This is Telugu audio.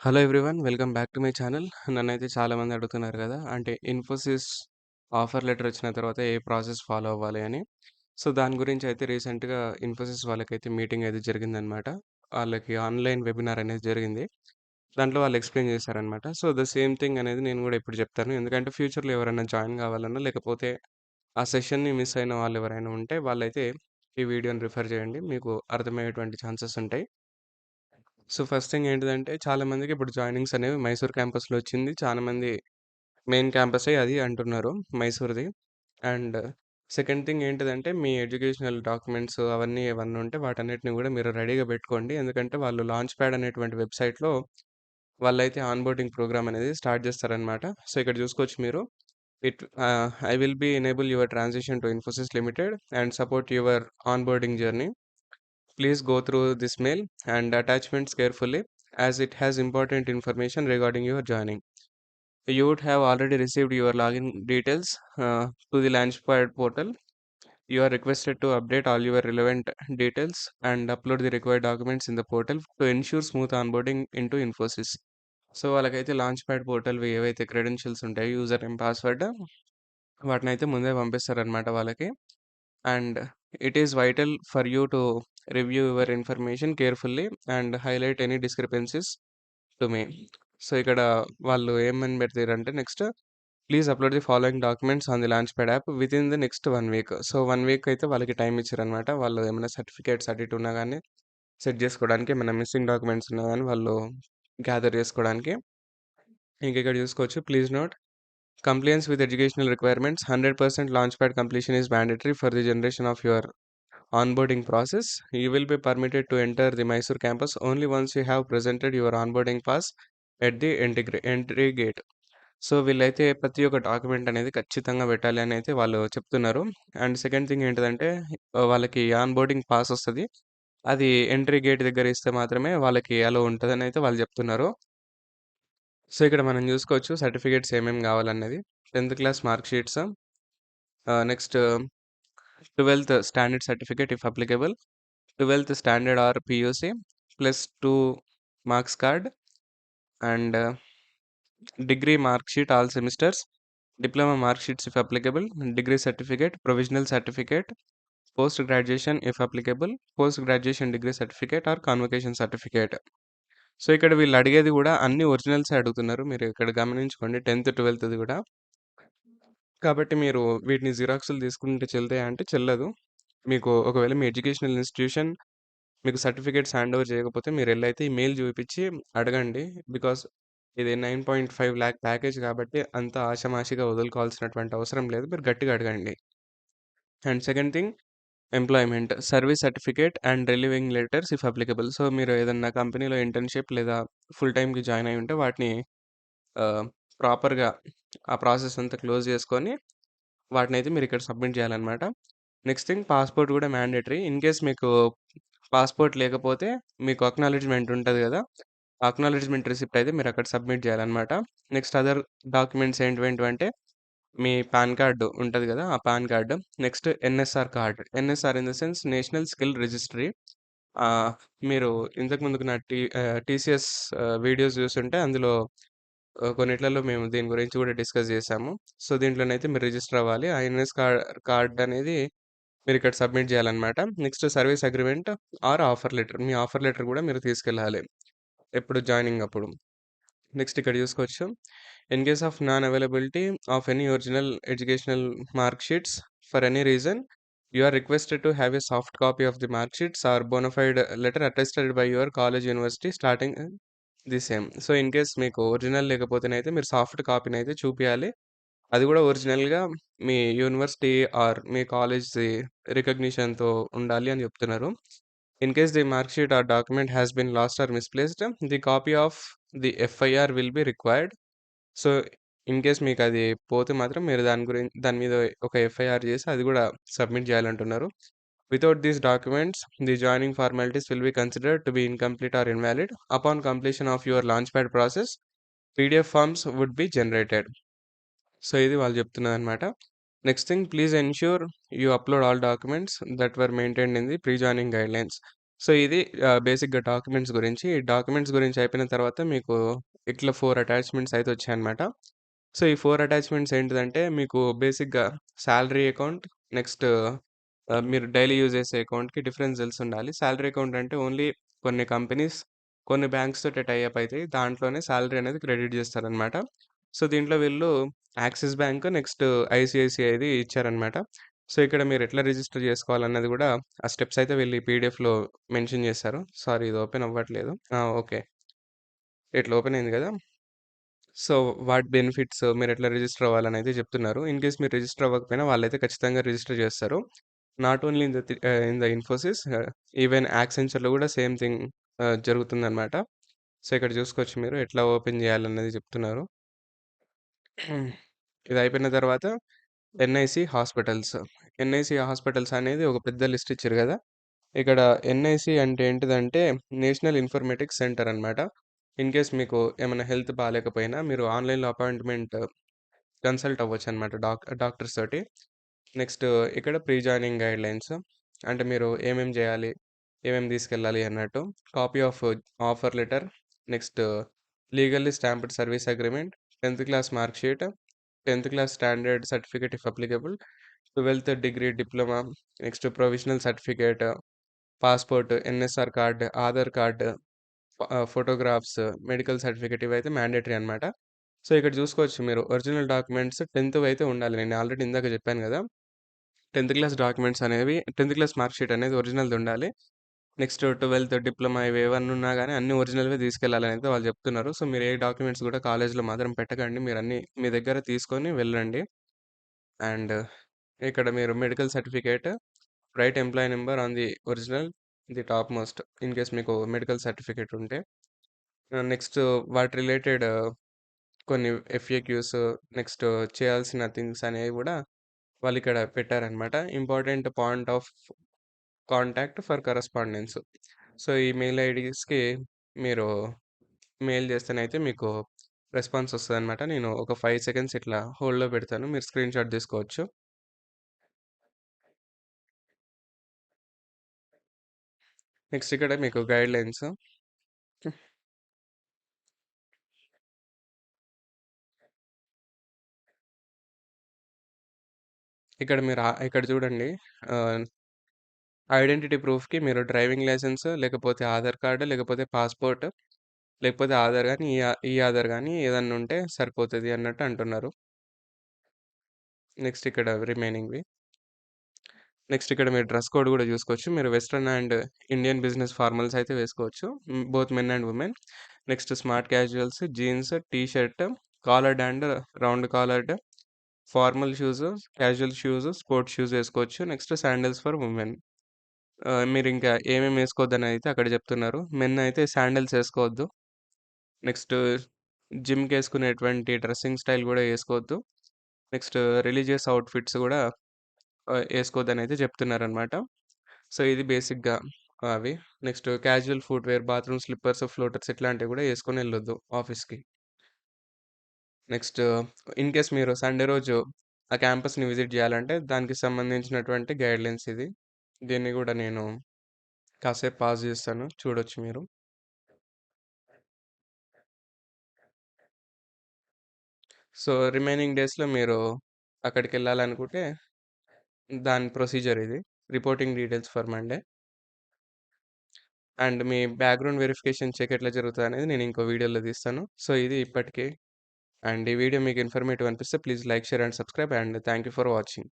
Hello everyone. Welcome back to my channel. నన్నైతే చాలామంది అడుగుతున్నారు కదా! అంటే ఇన్ఫోసిస్ ఆఫర్ లెటర్ వచ్చిన తర్వాత ఏ ప్రాసెస్ ఫాలో అవ్వాలి అని. సో, దాని గురించి అయితే రీసెంట్‌గా ఇన్ఫోసిస్ వాళ్ళకైతే మీటింగ్ అయితే జరిగిందనమాట. వాళ్ళకి ఆన్‌లైన్ వెబినార్ అనేది జరిగింది. దాంట్లో వాళ్ళు ఎక్స్‌ప్లెయిన్ చేశారనమాట. సో, ద సేమ్ థింగ్ అనేది నేను కూడా ఇప్పుడు చెప్తాను. ఎందుకంటే ఫ్యూచర్‌లో ఎవరైనా జాయిన్ కావాలన్నా, లేకపోతే ఆ సెషన్‌ని మిస్ అయిన వాళ్ళు ఎవరైనా ఉంటే వాళ్ళైతే ఈ వీడియోని రిఫర్ చేయండి. మీకు అర్థమయ్యేటువంటి ఛాన్సెస్ ఉంటాయి. సో, ఫస్ట్ థింగ్ ఏంటిదంటే చాలామందికి ఇప్పుడు జాయినింగ్స్ అనేవి మైసూర్ క్యాంపస్‌లో వచ్చింది. చాలామంది మెయిన్ క్యాంపసే అది అంటున్నారు మైసూర్‌ది. అండ్ సెకండ్ థింగ్ ఏంటిదంటే మీ ఎడ్యుకేషనల్ డాక్యుమెంట్స్ అవన్నీ ఏవన్నా ఉంటే వాటన్నిటిని గూడా మీరు రెడీగా పెట్టుకోండి. ఎందుకంటే వాళ్ళు లాంచ్ ప్యాడ్ అనేటువంటి వెబ్‌సైట్‌లో వాళ్ళైతే ఆన్‌బోర్డింగ్ ప్రోగ్రామ్ అనేది స్టార్ట్ చేస్తారనమాట. సో, ఇక్కడ చూసుకోవచ్చు మీరు. I will be enable your transition to Infosys limited and support your onboarding journey. Please go through this mail and attachments carefully as it has important information regarding your joining. You would have already received your login details to the Launchpad portal. You are requested to update all your relevant details and upload the required documents in the portal to ensure smooth onboarding into Infosys. So వాళ్ళకైతే లాంచ్ ప్యాడ్ పోర్టల్‌వి ఏవైతే క్రెడెన్షియల్స్ ఉంటాయో యూజర్ నేమ్, పాస్వర్డ్ వాటినైతే ముందే పంపిస్తారనమాట వాళ్ళకి. And it is vital for you to review your information carefully and highlight any discrepancies to me. So ఇక్కడ వాళ్ళు ఏమని పెడతారంటే next please upload the following documents on the launch pad app with in the next 1 week. So 1 week అయితే వాళ్ళకి టైం ఇచ్చారనమాట. వాళ్ళు ఏమైనా సర్టిఫికేట్స్ అటు ఇటు ఉన్నా కానీ సెట్ చేసుకోవడానికి, ఏమైనా మిస్సింగ్ డాక్యుమెంట్స్ ఉన్నా కానీ వాళ్ళు గ్యాదర్ చేసుకోవడానికి. ఇంక ఇక్కడ చూసుకోవచ్చు, please note compliance with educational requirements. 100% launchpad completion is mandatory for the generation of your onboarding process. You will be permitted to enter the Mysore campus only once you have presented your onboarding pass at the entry gate. So వీళ్ళైతే ప్రతి ఒక్క డాక్యుమెంట్ అనేది ఖచ్చితంగా పెట్టాలి అని అయితే వాళ్ళు చెప్తున్నారు. అండ్ సెకండ్ థింగ్ ఏంటిదంటే వాళ్ళకి ఆన్‌బోర్డింగ్ పాస్ వస్తది. అది ఎంట్రీ గేట్ దగ్గర ఇస్తే మాత్రమే వాళ్ళకి అలో ఉంటదని అయితే వాళ్ళు చెప్తున్నారు. సో ఇక్కడ మనం చూసుకోవచ్చు సర్టిఫికేట్స్ ఏమేమి కావాలన్నది. 10th class mark sheets, next 12th standard certificate if applicable, 12th standard are PUC plus 2 marks card and degree mark sheet all semesters, diploma mark sheets if applicable, degree certificate, provisional certificate, post graduation if applicable, post graduation degree certificate or convocation certificate. So ఇక్కడ వీళ్ళు అడిగేది కూడా అన్ని ఒరిజినల్సే అడుగుతున్నారు. మీరు ఇక్కడ గమనించుకోండి 10th, 12థ్‌ది కూడా. కాబట్టి మీరు వీటిని జిరాక్స్‌లు తీసుకుంటే చెల్తాయా అంటే చెల్లదు. మీకు ఒకవేళ మీ ఎడ్యుకేషనల్ ఇన్‌స్టిట్యూషన్ మీకు సర్టిఫికేట్స్ హ్యాండ్ ఓవర్ చేయకపోతే మీరెళ్లైతే ఈ మెయిల్ చూపించి అడగండి. బికాజ్ ఇది 9.5 లాక్ ప్యాకేజ్ కాబట్టి అంత ఆషామాషీగా వదులుకోవాల్సినటువంటి అవసరం లేదు. మీరు గట్టిగా అడగండి. And second thing employment, service certificate and relieving letters if applicable. So మీరు ఏదన్నా కంపెనీలో ఇంటర్న్‌షిప్ లేదా ఫుల్ టైమ్‌కి జాయిన్ అయ్యి ఉంటే వాటిని ఆహ్, ప్రాపర్‌గా ఆ ప్రాసెస్ అంతా క్లోజ్ చేసుకొని వాటినైతే మీరిక్కడ సబ్మిట్ చేయాలనమాట. నెక్స్ట్ థింగ్ పాస్‌పోర్ట్ కూడా మ్యాండేటరీ. ఇన్ కేస్ మీకు పాస్‌పోర్ట్ లేకపోతే మీకు అక్నాలెడ్జ్‌మెంట్ ఉంటది గదా! ఆ అక్నాలెడ్జ్‌మెంట్ రిసిప్ట్ అయితే మీరక్కడ సబ్మిట్ చేయాలనమాట. నెక్స్ట్ అదర్ డాక్యుమెంట్స్ ఏంటివేంటివంటే మీ పాన్ కార్డ్ ఉంటది గదా! ఆ pan card. Next NSR card. NSR in the sense national skill registry. ఆహ్, మీరు ఇంతకు ముందుకు నా టీసీఎస్ వీడియోస్ చూసుంటే అందులో కొన్నిట్లలో మేము దీని గురించి కూడా డిస్కస్ చేశాము. సో, దీంట్లోనైతే మీరు రిజిస్టర్ అవ్వాలి. ఆ కార్డ్ అనేది మీరిక్కడ సబ్మిట్ చేయాలనమాట. Next service agreement or offer letter. మీ ఆఫర్ లెటర్ కూడా మీరు తీసుకెళ్ళాలి. ఎప్పుడు జాయినింగ్ అప్పుడు. నెక్స్ట్ ఇక్కడ చూసుకోవచ్చు. In case of non availability of any original educational mark sheets for any reason, you are requested to have a soft copy of the mark sheets or bonafide letter attested by your college university starting the same. So, in case మీకు ఒరిజినల్ లేకపోతేనైతే మీరు సాఫ్ట్ కాపీనైతే చూపియాలి. అది కూడా ఒరిజినల్‌గా మీ యూనివర్సిటీ ఆర్ మీ కాలేజ్‌ది రికగ్నిషన్‌తో ఉండాలి అని చెప్తున్నారు. In case the mark sheet or document has been lost or misplaced, the copy of the FIR will be required. So, in case మీకది పోతే మాత్రం మీరు దాని మీద ఒక ఎఫ్ఐఆర్ చేసి అది కూడా సబ్మిట్ చేయాలంటున్నారు. Without these documents, the joining formalities will be considered to be incomplete or invalid. Upon completion of your launchpad process, PDF forms would be generated. So, ఇది వాళ్ళు చెప్తున్నదనమాట. Next thing please ensure you upload all documents that were maintained in the pre joining guidelines. So, ఇది బేసిక్‌గా డాక్యుమెంట్స్ గురించి. ఈ డాక్యుమెంట్స్ గురించి అయిపోయిన తర్వాత మీకు ఇట్లా 4 అటాచ్‌మెంట్స్ అయితే వచ్చాయన్నమాట. సో, ఈ 4 అటాచ్‌మెంట్స్ ఏంటిదంటే మీకు బేసిక్‌గా సాలరీ అకౌంట్, నెక్స్ట్ మీరు డైలీ యూజ్ చేసే అకౌంట్‌కి డిఫరెన్స్ తెలిసుండాలి. సాలరీ అకౌంట్ అంటే ఓన్లీ కొన్ని కంపెనీస్, కొన్ని బ్యాంక్స్ తోటి టై అప్ అయితాయి. దాంట్లోనే సాలరీ అనేది క్రెడిట్ చేస్తారనమాట. సో, దీంట్లో వీళ్ళు యాక్సిస్ బ్యాంక్, నెక్స్ట్ ఐసీఐసీఐది ఇచ్చారనమాట. సో, ఇక్కడ మీరు ఎట్లా రిజిస్టర్ చేసుకోవాలన్నది గూడా ఆ స్టెప్స్ అయితే వీళ్ళు ఈ పీడీఎఫ్‌లో మెన్షన్ చేశారు. సారీ, ఇది ఓపెన్ అవ్వట్లేదు. ఓకే. ఇట్లా ఓపెన్ అయింది గదా! సో, వాటి బెనిఫిట్స్ మీరెట్లా రిజిస్టర్ అవ్వాలనైతే చెప్తున్నారు. ఇన్ కేస్ మీరు రిజిస్టర్ అవ్వకపోయినా వాళ్ళైతే ఖచ్చితంగా రిజిస్టర్ చేస్తారు. Not only in the Infosys, even యాక్సెంచర్‌లో గూడా సేమ్ థింగ్ జరుగుతుందనమాట. సో, ఇక్కడ చూసుకోవచ్చు మీరు ఎట్లా ఓపెన్ చేయాలన్నది చెప్తున్నారు. ఇది అయిపోయిన తర్వాత ఎన్ఐసి హాస్పిటల్స్. ఎన్ఐసి హాస్పిటల్స్ అనేది ఒక పెద్ద లిస్ట్ ఇచ్చిర్రు గదా! ఇక్కడ ఎన్ఐసి అంటే ఏంటిదంటే నేషనల్ ఇన్ఫర్మేటిక్స్ సెంటర్ అన్నమాట. ఇన్ కేస్ మీకు ఏమైనా హెల్త్ బాలేకపోయినా మీరు ఆన్‌లైన్‌లో అపాయింట్‌మెంట్ కన్సల్ట్ అవ్వచ్చనమాట డాక్టర్స్ తోటి. నెక్స్ట్ ఇక్కడ ప్రీ జాయినింగ్ గైడ్‌లైన్స్, అంటే మీరు ఏమేం జేయాలి, ఏమేం తీసుకెళ్ళాలి అన్నట్టు. Copy of offer letter, next legally stamped service agreement, 10థ్ క్లాస్ మార్క్ షీట్, 10థ్ class standard certificate if applicable, 12థ్ degree diploma, next provisional certificate, passport, NSR card, Aadhaar card, photographs, medical certificate ఇవైతే మ్యాండేటరీ అన్నమాట. సో, ఇక్కడ చూసుకోవచ్చు మీరు ఒరిజినల్ డాక్యుమెంట్స్ 10థ్ అయితే ఉండాలి. నేను ఆల్రెడీ ఇందాక చెప్పాను గదా! 10థ్ క్లాస్ డాక్యుమెంట్స్ అనేవి 10థ్ క్లాస్ మార్క్ షీట్ అనేది ఒరిజినల్‌ది ఉండాలి. నెక్స్ట్ 12థ్ డిప్లొమా ఇవి ఏవన్నా ఉన్నా గాని అన్నీ ఒరిజినల్‌వే తీసుకెళ్ళాలని అయితే వాళ్ళు చెప్తున్నారు. సో, మీరు ఏ డాక్యుమెంట్స్ కూడా కాలేజ్‌లో మాత్రం పెట్టకండి. మీరన్నీ మీ దగ్గర తీసుకొని వెళ్ళండి. అండ్ ఇక్కడ మీరు medical certificate, right employee number on the original, the top most in case మీకు మెడికల్ సర్టిఫికేట్ ఉంటే. నెక్స్ట్ వాటి రిలేటెడ్ కొన్ని ఎఫ్ఏక్యూస్, నెక్స్ట్ చేయాల్సిన థింగ్స్ అనేవి గూడా వాళ్ళిక్కడ పెట్టారనమాట. Important point of contact for correspondence. So, ఈ మెయిల్ ఐడీస్‌కి మీరు మెయిల్ చేస్తేనైతే మీకు రెస్పాన్స్ వస్తదనమాట. నేను ఒక 5 సెకండ్స్ ఇట్లా హోల్డ్‌లో పెడతాను. మీరు స్క్రీన్‌షాట్ తీసుకోవచ్చు. నెక్స్ట్ ఇక్కడ మీకు గైడ్‌లైన్స్. ఇక్కడ చూడండి. ఆహ్, ఐడెంటిటీ ప్రూఫ్‌కి మీరు డ్రైవింగ్ లైసెన్స్, లేకపోతే ఆధార్ కార్డ్, లేకపోతే పాస్‌పోర్ట్, లేకపోతే ఆధార్ గాని, ఈ ఆధార్ గాని ఏదన్నా ఉంటే సరిపోతది అన్నట్టు అంటున్నారు. నెక్స్ట్ ఇక్కడ రిమైనింగ్‌వి. నెక్స్ట్ ఇక్కడ మీరు డ్రెస్ కోడ్ గూడా జూసుకోవచ్చు. మీరు western and Indian business formals అయితే వేసుకోవచ్చు. Both men and women. Next smart casuals, jeans, T shirt, collared and round collared, formal shoes, casual shoes, sports shoes ఏసుకోవచ్చు. Next sandals for women. మీరింకా ఏమేమి ఏసుకోవద్దని అయితే అక్కడ జెప్తున్నారు. మెన్ అయితే శాండిల్స్ ఏసుకోవద్దు. నెక్స్ట్ జిమ్‌కేసుకునేటువంటి డ్రెస్సింగ్ స్టైల్ గూడా ఏసుకోవద్దు. నెక్స్ట్ రిలీజియస్ అవుట్‌ఫిట్స్ గూడా ఏసుకోవద్దనైతే చెప్తున్నారనమాట. సో, ఇది బేసిక్‌గా అవి. Next casual footwear, bathroom slippers, floaters ఇట్లాంటివి గూడా యేసుకొనెళ్ళొద్దు ఆఫీస్‌కి. నెక్స్ట్ ఇన్ కేస్ మీరు సండే రోజు ఆ క్యాంపస్‌ని విజిట్ జేయాలంటే దానికి సంబంధించినటువంటి గైడ్‌లైన్స్ ఇది. దీన్ని గూడా నేను కాసేపు పాజ్ జేస్తాను. చూడొచ్చు మీరు. సో, రిమైనింగ్ డేస్‌లో మీరు అక్కడికెళ్ళాలనుకుంటే దాని ప్రొసీజర్ ఇది. Reporting details for Monday. And మీ బ్యాక్‌గ్రౌండ్ వెరిఫికేషన్ చెక్ ఎట్లా జరుగుతదనేది నేను ఇంకో వీడియోలో తీస్తాను. సో, ఇది ఇప్పటికి. అండ్ ఈ వీడియో మీకు ఇన్ఫర్మేటివ్ అనిపిస్తే please like, share and subscribe, and thank you for watching.